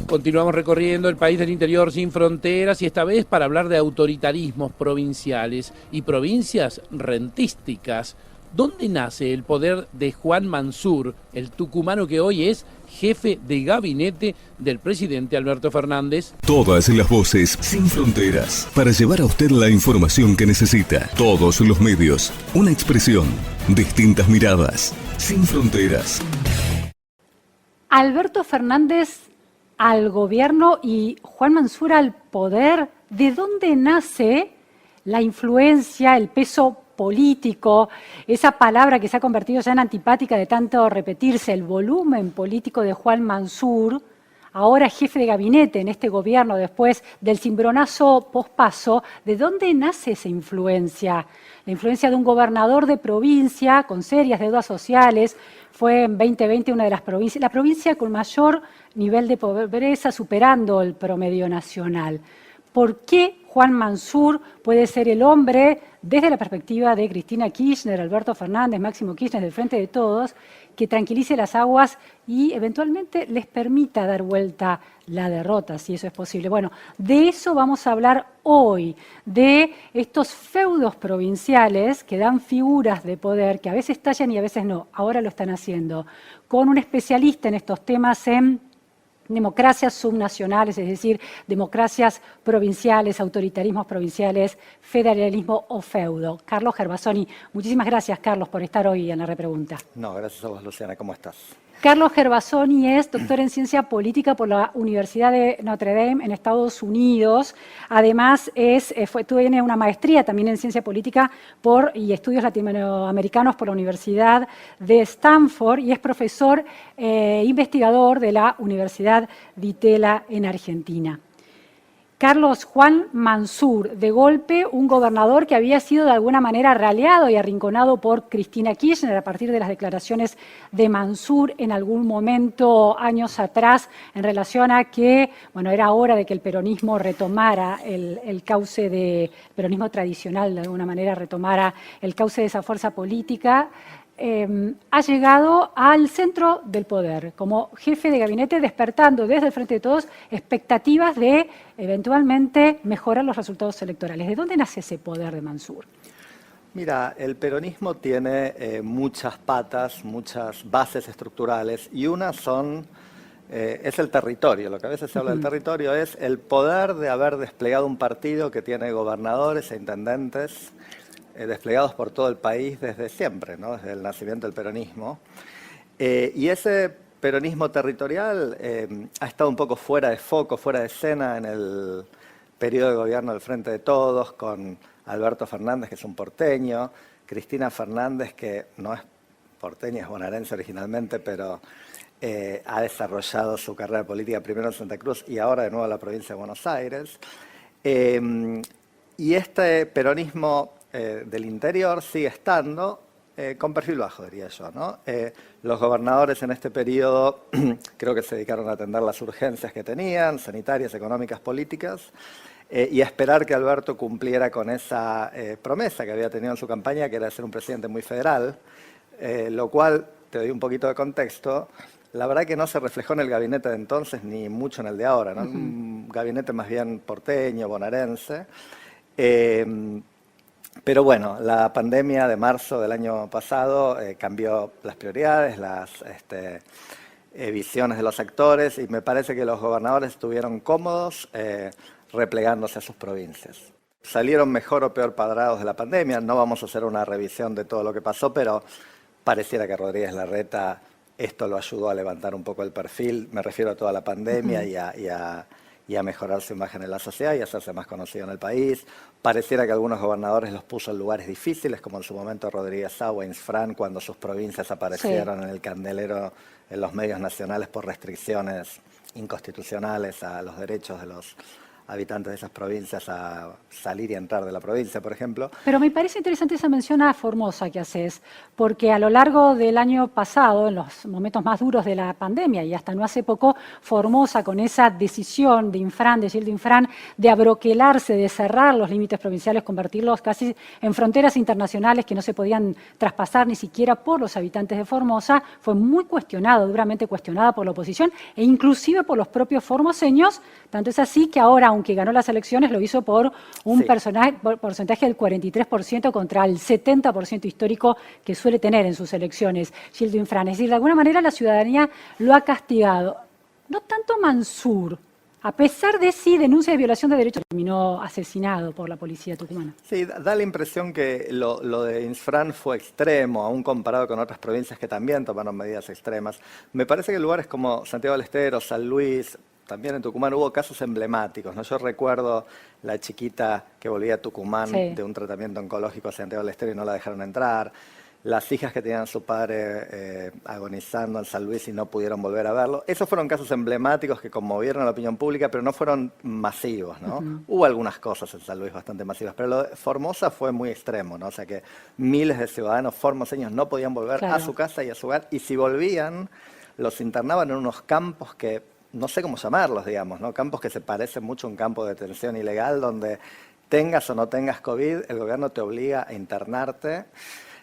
Continuamos recorriendo el país del interior sin fronteras y esta vez para hablar de autoritarismos provinciales y provincias rentísticas. ¿Dónde nace el poder de Juan Mansur, el tucumano que hoy es jefe de gabinete del presidente Alberto Fernández? Todas las voces sin fronteras para llevar a usted la información que necesita. Todos los medios, una expresión, distintas miradas, sin fronteras. Alberto Fernández al gobierno y Juan Mansur al poder. ¿De dónde nace la influencia, el peso político, esa palabra que se ha convertido ya en antipática de tanto repetirse, el volumen político de Juan Mansur, ahora jefe de gabinete en este gobierno después del cimbronazo pospaso? ¿De dónde nace esa influencia? La influencia de un gobernador de provincia con serias deudas sociales. Fue en 2020 una de las provincias, la provincia con mayor nivel de pobreza, superando el promedio nacional. ¿Por qué Juan Mansur puede ser el hombre, desde la perspectiva de Cristina Kirchner, Alberto Fernández, Máximo Kirchner, del Frente de Todos, que tranquilice las aguas y eventualmente les permita dar vuelta la derrota, si eso es posible? Bueno, de eso vamos a hablar hoy, de estos feudos provinciales que dan figuras de poder, que a veces tallan y a veces no, ahora lo están haciendo, con un especialista en estos temas en democracias subnacionales, es decir, democracias provinciales, autoritarismos provinciales, federalismo o feudo. Carlos Gervasoni. Muchísimas gracias, Carlos, por estar hoy en la repregunta. No, gracias a vos, Luciana. ¿Cómo estás? Carlos Gervasoni es doctor en ciencia política por la Universidad de Notre Dame en Estados Unidos. Además, tiene una maestría también en ciencia política y estudios latinoamericanos por la Universidad de Stanford y es profesor investigador de la Universidad de Itela en Argentina. Carlos, Juan Mansur, de golpe un gobernador que había sido de alguna manera raleado y arrinconado por Cristina Kirchner a partir de las declaraciones de Mansur en algún momento años atrás en relación a que, bueno, era hora de que el peronismo retomara el cauce de peronismo tradicional, de alguna manera retomara el cauce de esa fuerza política. Ha llegado al centro del poder como jefe de gabinete, despertando desde el Frente de Todos expectativas de eventualmente mejorar los resultados electorales. ¿De dónde nace ese poder de Mansur? Mira, el peronismo tiene muchas patas, muchas bases estructurales y una es el territorio. Lo que a veces se habla del territorio es el poder de haber desplegado un partido que tiene gobernadores e intendentes desplegados por todo el país desde siempre, ¿no? Desde el nacimiento del peronismo. Y ese peronismo territorial ha estado un poco fuera de foco, fuera de escena en el periodo de gobierno del Frente de Todos, con Alberto Fernández, que es un porteño, Cristina Fernández, que no es porteña, es bonaerense originalmente, pero ha desarrollado su carrera política primero en Santa Cruz y ahora de nuevo en la provincia de Buenos Aires. Y este peronismo del interior sigue estando con perfil bajo, diría yo, ¿no? Los gobernadores en este periodo creo que se dedicaron a atender las urgencias que tenían, sanitarias, económicas, políticas, y a esperar que Alberto cumpliera con esa promesa que había tenido en su campaña, que era ser un presidente muy federal, lo cual, te doy un poquito de contexto, la verdad que no se reflejó en el gabinete de entonces ni mucho en el de ahora, ¿no? Un gabinete más bien porteño, bonaerense. Pero bueno, la pandemia de marzo del año pasado cambió las prioridades, las visiones de los actores y me parece que los gobernadores estuvieron cómodos replegándose a sus provincias. Salieron mejor o peor parados de la pandemia, no vamos a hacer una revisión de todo lo que pasó, pero pareciera que Rodríguez Larreta esto lo ayudó a levantar un poco el perfil, me refiero a toda la pandemia y a mejorar su imagen en la sociedad y a hacerse más conocido en el país. Pareciera que algunos gobernadores los puso en lugares difíciles, como en su momento Rodríguez Sá o Insfrán, cuando sus provincias aparecieron en el candelero en los medios nacionales por restricciones inconstitucionales a los derechos de los habitantes de esas provincias a salir y entrar de la provincia, por ejemplo. Pero me parece interesante esa mención a Formosa que haces, porque a lo largo del año pasado, en los momentos más duros de la pandemia y hasta no hace poco, Formosa con esa decisión de Infran, de Gildo Infran, de abroquelarse, de cerrar los límites provinciales, convertirlos casi en fronteras internacionales que no se podían traspasar ni siquiera por los habitantes de Formosa, fue muy cuestionado, duramente cuestionada por la oposición e inclusive por los propios formoseños, tanto es así que ahora, aunque ganó las elecciones, lo hizo por un porcentaje del 43% contra el 70% histórico que suele tener en sus elecciones Gildo Infran. Es decir, de alguna manera la ciudadanía lo ha castigado. No tanto Mansur, a pesar de sí denuncia de violación de derechos, terminó asesinado por la policía tucumana. Sí, da la impresión que lo de Infran fue extremo, aún comparado con otras provincias que también tomaron medidas extremas. Me parece que lugares como Santiago del Estero, San Luis, también en Tucumán hubo casos emblemáticos, ¿no? Yo recuerdo la chiquita que volvía a Tucumán de un tratamiento oncológico a Santiago del Estero y no la dejaron entrar. Las hijas que tenían a su padre agonizando en San Luis y no pudieron volver a verlo. Esos fueron casos emblemáticos que conmovieron a la opinión pública, pero no fueron masivos, ¿no? Hubo algunas cosas en San Luis bastante masivas, pero lo de Formosa fue muy extremo, ¿no? O sea que miles de ciudadanos formoseños no podían volver a su casa y a su hogar, y si volvían, los internaban en unos campos que, no sé cómo llamarlos, digamos, ¿no? Campos que se parecen mucho a un campo de detención ilegal, donde tengas o no tengas COVID, el gobierno te obliga a internarte.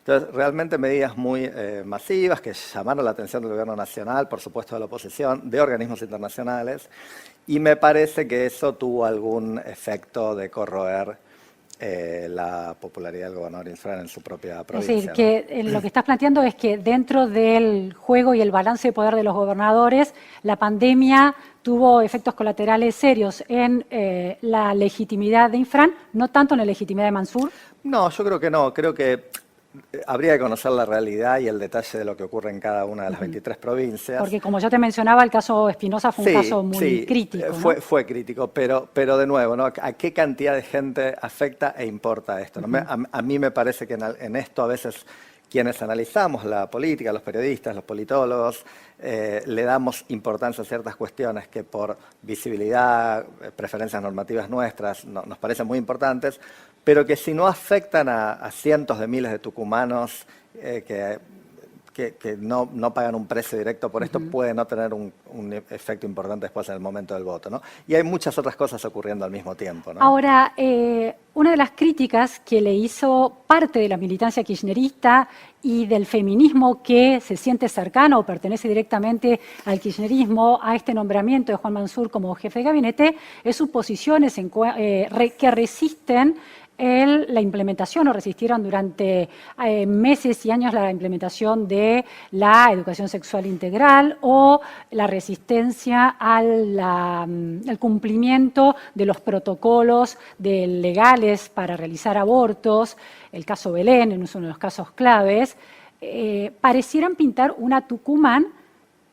Entonces, realmente medidas muy masivas que llamaron la atención del gobierno nacional, por supuesto de la oposición, de organismos internacionales, y me parece que eso tuvo algún efecto de corroer la popularidad del gobernador Infran en su propia provincia. Es decir, que lo que estás planteando es que dentro del juego y el balance de poder de los gobernadores, la pandemia tuvo efectos colaterales serios en la legitimidad de Infran, no tanto en la legitimidad de Mansur. No, yo creo que no. Creo que habría que conocer la realidad y el detalle de lo que ocurre en cada una de las 23 provincias. Porque como ya te mencionaba, el caso Espinosa fue un caso muy crítico, ¿no? Fue crítico, pero de nuevo, ¿no? ¿A qué cantidad de gente afecta e importa esto? ¿No? A mí me parece que en esto a veces quienes analizamos la política, los periodistas, los politólogos, le damos importancia a ciertas cuestiones que por visibilidad, preferencias normativas nuestras, nos parecen muy importantes, pero que si no afectan a cientos de miles de tucumanos que no pagan un precio directo por esto, puede no tener un efecto importante después en el momento del voto, ¿no? Y hay muchas otras cosas ocurriendo al mismo tiempo, ¿no? Ahora, una de las críticas que le hizo parte de la militancia kirchnerista y del feminismo que se siente cercano o pertenece directamente al kirchnerismo, a este nombramiento de Juan Mansur como jefe de gabinete, es sus posiciones que resisten la implementación o resistieron durante meses y años la implementación de la educación sexual integral o la resistencia al cumplimiento de los protocolos legales para realizar abortos. El caso Belén es uno de los casos claves. Parecieran pintar una Tucumán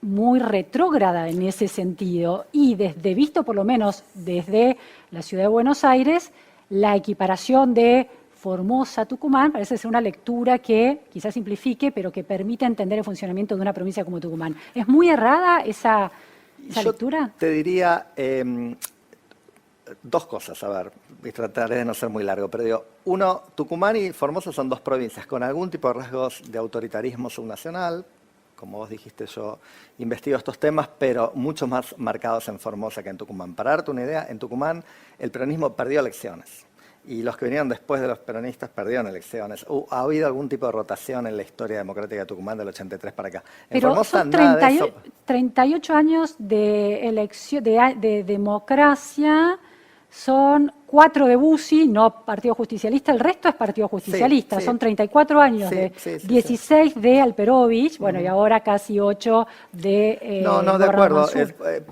muy retrógrada en ese sentido y visto por lo menos desde la ciudad de Buenos Aires, la equiparación de Formosa a Tucumán parece ser una lectura que quizás simplifique, pero que permite entender el funcionamiento de una provincia como Tucumán. ¿Es muy errada esa lectura? Te diría dos cosas, a ver, y trataré de no ser muy largo, pero digo, uno, Tucumán y Formosa son dos provincias con algún tipo de rasgos de autoritarismo subnacional. Como vos dijiste, yo investigo estos temas, pero mucho más marcados en Formosa que en Tucumán. Para darte una idea, en Tucumán el peronismo perdió elecciones y los que vinieron después de los peronistas perdieron elecciones. ¿Ha habido algún tipo de rotación en la historia democrática de Tucumán del 83 para acá? En pero Formosa, son nada de eso. 38 años de democracia, son 4 de Bussi, no Partido Justicialista, el resto es Partido Justicialista. Son 34 años 16 de Alperovich, bueno, y ahora casi 8 de No, de acuerdo.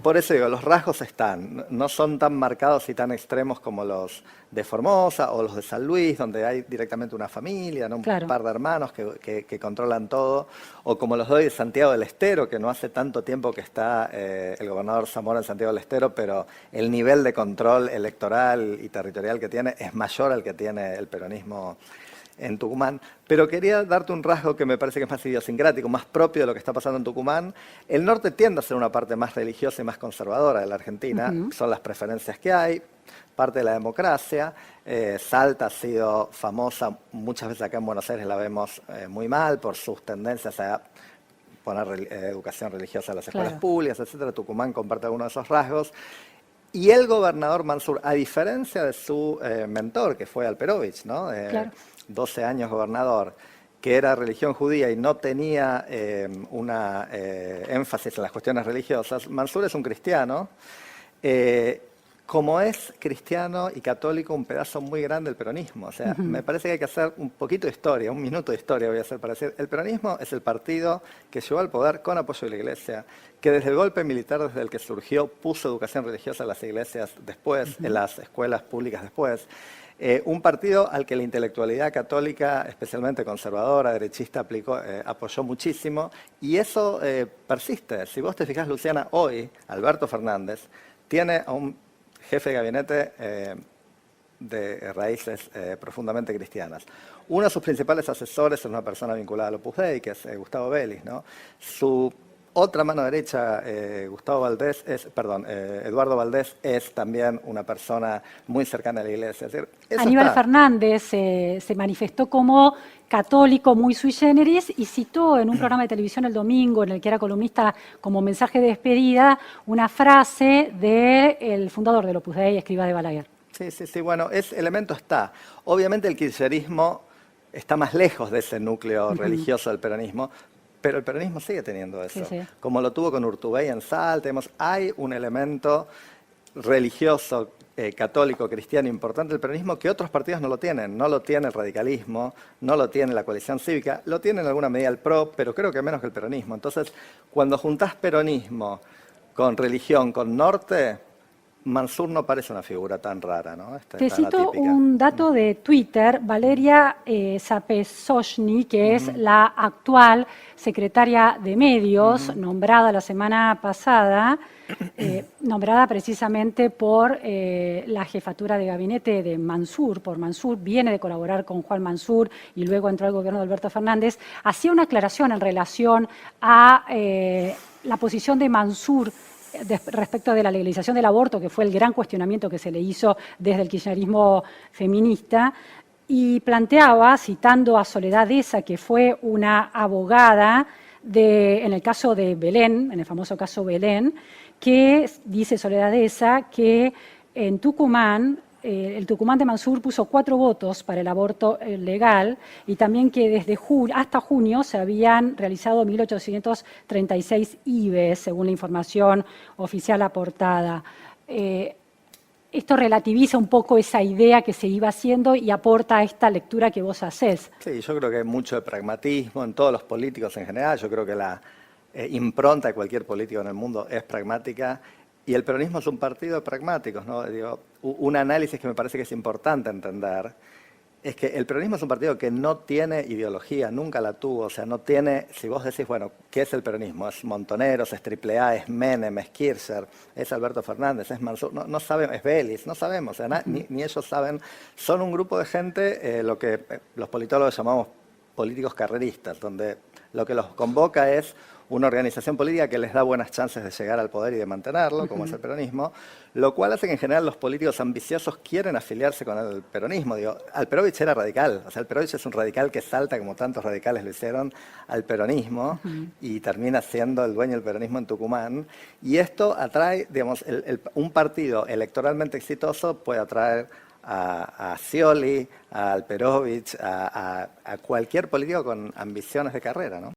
Por eso digo, los rasgos están. No son tan marcados y tan extremos como los de Formosa o los de San Luis, donde hay directamente una familia, ¿no? Un par de hermanos que controlan todo, o como los de hoy de Santiago del Estero, que no hace tanto tiempo que está el gobernador Zamora en Santiago del Estero, pero el nivel de control electoral y territorial que tiene es mayor al que tiene el peronismo en Tucumán, pero quería darte un rasgo que me parece que es más idiosincrático, más propio de lo que está pasando en Tucumán. El norte tiende a ser una parte más religiosa y más conservadora de la Argentina, son las preferencias que hay, parte de la democracia. Salta ha sido famosa, muchas veces acá en Buenos Aires la vemos muy mal por sus tendencias a poner educación religiosa en las escuelas públicas, etcétera. Tucumán comparte algunos de esos rasgos. Y el gobernador Mansur, a diferencia de su mentor, que fue Alperovich, ¿no? 12 años gobernador, que era religión judía y no tenía una énfasis en las cuestiones religiosas, Mansur es un cristiano. Como es cristiano y católico, un pedazo muy grande del peronismo. O sea, me parece que hay que hacer un poquito de historia, un minuto de historia voy a hacer para decir. El peronismo es el partido que llegó al poder con apoyo de la Iglesia, que desde el golpe militar, desde el que surgió, puso educación religiosa en las iglesias después, en las escuelas públicas después. Un partido al que la intelectualidad católica, especialmente conservadora, derechista, apoyó muchísimo, y eso persiste. Si vos te fijás, Luciana, hoy Alberto Fernández tiene a un jefe de gabinete de raíces profundamente cristianas. Uno de sus principales asesores es una persona vinculada al Opus Dei, que es Gustavo Vélez, ¿no? Su otra mano derecha, Eduardo Valdés, es también una persona muy cercana a la Iglesia. Es decir, Aníbal Fernández se manifestó como católico muy sui generis y citó en un programa de televisión el domingo, en el que era columnista, como mensaje de despedida, una frase del fundador del Opus Dei, Escrivá de Balaguer. Sí, bueno, ese elemento está. Obviamente el kirchnerismo está más lejos de ese núcleo religioso del peronismo, pero el peronismo sigue teniendo eso. Como lo tuvo con Urtubey en Salta, hay un elemento religioso, católico, cristiano importante del peronismo que otros partidos no lo tienen. No lo tiene el radicalismo, no lo tiene la coalición cívica, lo tiene en alguna medida el PRO, pero creo que menos que el peronismo. Entonces, cuando juntás peronismo con religión, con norte, Mansur no parece una figura tan rara, ¿no? Te cito un dato de Twitter. Valeria Zapesozhny, que es la actual secretaria de medios, nombrada la semana pasada, nombrada precisamente por la jefatura de gabinete de Mansur, por Mansur, viene de colaborar con Juan Mansur y luego entró al gobierno de Alberto Fernández, hacía una aclaración en relación a la posición de Mansur respecto de la legalización del aborto, que fue el gran cuestionamiento que se le hizo desde el kirchnerismo feminista, y planteaba, citando a Soledad Esa, que fue una abogada en el caso de Belén, en el famoso caso Belén, que dice Soledad Esa que en Tucumán, el Tucumán de Mansur puso 4 votos para el aborto legal, y también que desde hasta junio se habían realizado 1.836 IBES, según la información oficial aportada. Esto relativiza un poco esa idea que se iba haciendo y aporta a esta lectura que vos hacés. Sí, yo creo que hay mucho de pragmatismo en todos los políticos en general. Yo creo que la impronta de cualquier político en el mundo es pragmática. Y el peronismo es un partido de pragmáticos, ¿no? Digo, un análisis que me parece que es importante entender es que el peronismo es un partido que no tiene ideología, nunca la tuvo. O sea, no tiene, si vos decís, bueno, ¿qué es el peronismo? Es Montoneros, es AAA, es Menem, es Kirchner, es Alberto Fernández, es Mansur, no sabemos, es Vélez, no sabemos, o sea, ni ellos saben. Son un grupo de gente, lo que los politólogos llamamos políticos carreristas, donde lo que los convoca es una organización política que les da buenas chances de llegar al poder y de mantenerlo, como es el peronismo, lo cual hace que en general los políticos ambiciosos quieren afiliarse con el peronismo. Digo, Alperovich era radical, o sea, Alperovich es un radical que salta, como tantos radicales lo hicieron, al peronismo y termina siendo el dueño del peronismo en Tucumán. Y esto atrae, digamos, un partido electoralmente exitoso puede atraer a Scioli, a Alperovich, a cualquier político con ambiciones de carrera, ¿no?